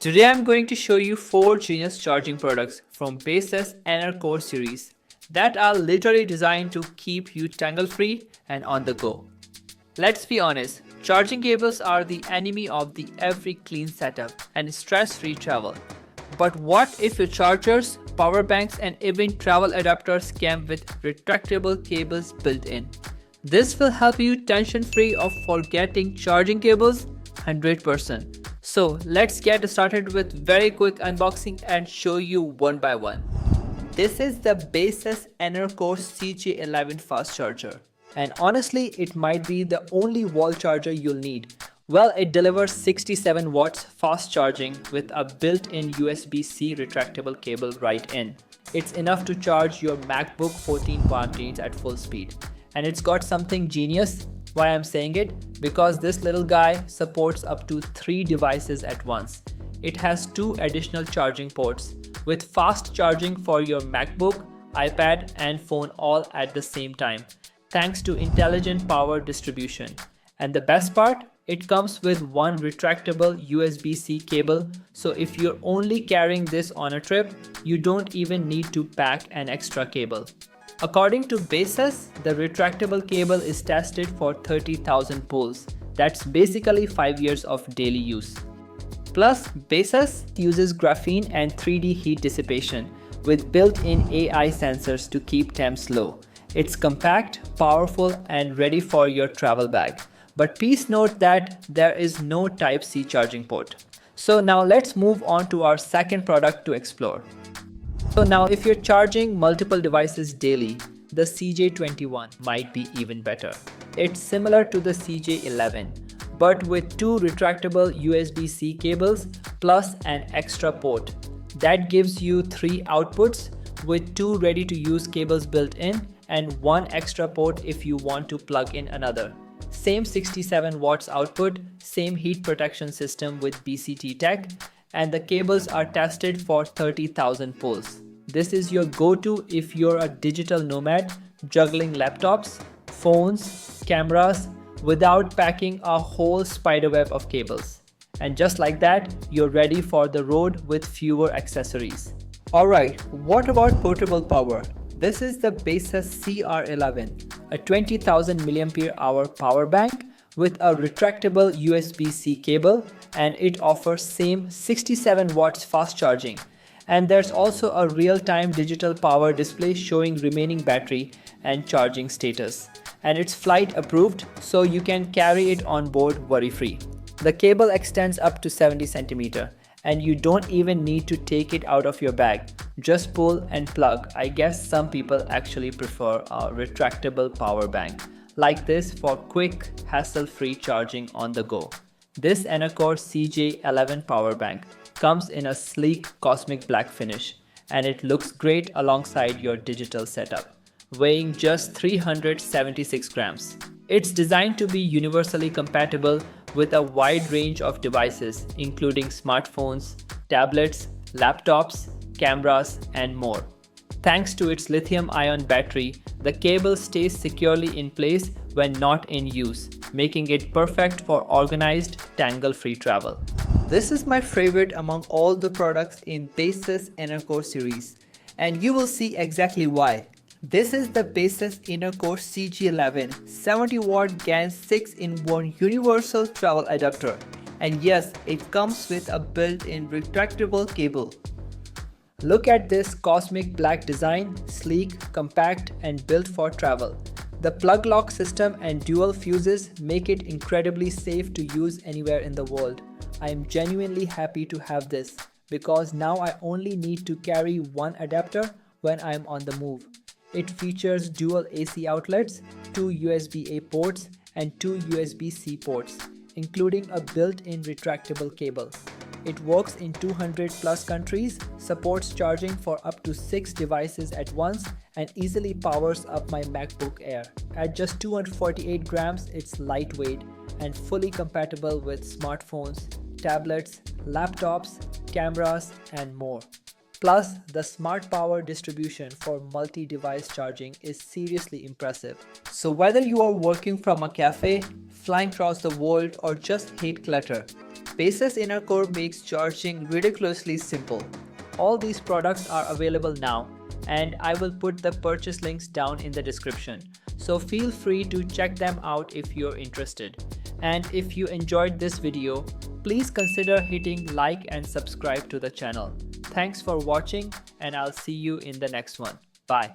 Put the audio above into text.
Today I'm going to show you 4 genius charging products from Baseus EnerCore Series that are literally designed to keep you tangle-free and on the go. Let's be honest, charging cables are the enemy of the every clean setup and stress-free travel. But what if your chargers, power banks and even travel adapters came with retractable cables built in? This will help you tension-free of forgetting charging cables 100%. So let's get started with very quick unboxing and show you one by one. This is the Baseus EnerCore CJ11 fast charger. And honestly, it might be the only wall charger you'll need. Well, it delivers 67 watts fast charging with a built-in USB-C retractable cable right in. It's enough to charge your MacBook 14 palm trees at full speed. And it's got something genius. Why I'm saying it? Because this little guy supports up to 3 devices at once. It has 2 additional charging ports with fast charging for your MacBook, iPad and phone all at the same time, thanks to intelligent power distribution. And the best part? It comes with one retractable USB-C cable, so if you're only carrying this on a trip, you don't even need to pack an extra cable. According to Baseus, the retractable cable is tested for 30,000 pulls. That's basically 5 years of daily use. Plus, Baseus uses graphene and 3D heat dissipation with built-in AI sensors to keep temps low. It's compact, powerful, and ready for your travel bag. But please note that there is no Type-C charging port. So now let's move on to our second product to explore. So now if you're charging multiple devices daily, the CJ21 might be even better. It's similar to the CJ11, but with 2 retractable USB-C cables plus an extra port. That gives you 3 outputs with 2 ready-to-use cables built in and 1 extra port if you want to plug in another. Same 67 watts output, same heat protection system with BCT tech, and the cables are tested for 30,000 pulls. This is your go-to if you're a digital nomad juggling laptops, phones, cameras without packing a whole spiderweb of cables. And just like that, you're ready for the road with fewer accessories. Alright, what about portable power? This is the Baseus CR11, a 20,000 mAh power bank with a retractable USB-C cable, and it offers same 67 watts fast charging. And there's also a real-time digital power display showing remaining battery and charging status. And it's flight approved, so you can carry it on board worry-free. The cable extends up to 70 cm, and you don't even need to take it out of your bag. Just pull and plug. I guess some people actually prefer a retractable power bank like this for quick, hassle-free charging on the go. This EnerCore CJ11 power bank comes in a sleek cosmic black finish, and it looks great alongside your digital setup, weighing just 376 grams. It's designed to be universally compatible with a wide range of devices including smartphones, tablets, laptops, cameras, and more. Thanks to its lithium-ion battery, the cable stays securely in place when not in use, making it perfect for organized, tangle-free travel. This is my favorite among all the products in Baseus EnerCore series, and you will see exactly why. This is the Baseus EnerCore CJ11 70 watt GaN 6-in-1 universal travel adapter, and yes, it comes with a built-in retractable cable. Look at this cosmic black design, sleek, compact and built for travel. The plug lock system and dual fuses make it incredibly safe to use anywhere in the world. I am genuinely happy to have this because now I only need to carry one adapter when I am on the move. It features dual AC outlets, 2 USB-A ports and 2 USB-C ports, including a built-in retractable cable. It works in 200 plus countries, supports charging for up to 6 devices at once, and easily powers up my MacBook Air. At just 248 grams, it's lightweight and fully compatible with smartphones, tablets, laptops, cameras, and more. Plus, the smart power distribution for multi-device charging is seriously impressive. So whether you are working from a cafe, flying across the world, or just hate clutter, Baseus EnerCore makes charging ridiculously simple. All these products are available now, and I will put the purchase links down in the description. So feel free to check them out if you're interested. And if you enjoyed this video, please consider hitting like and subscribe to the channel. Thanks for watching, and I'll see you in the next one. Bye.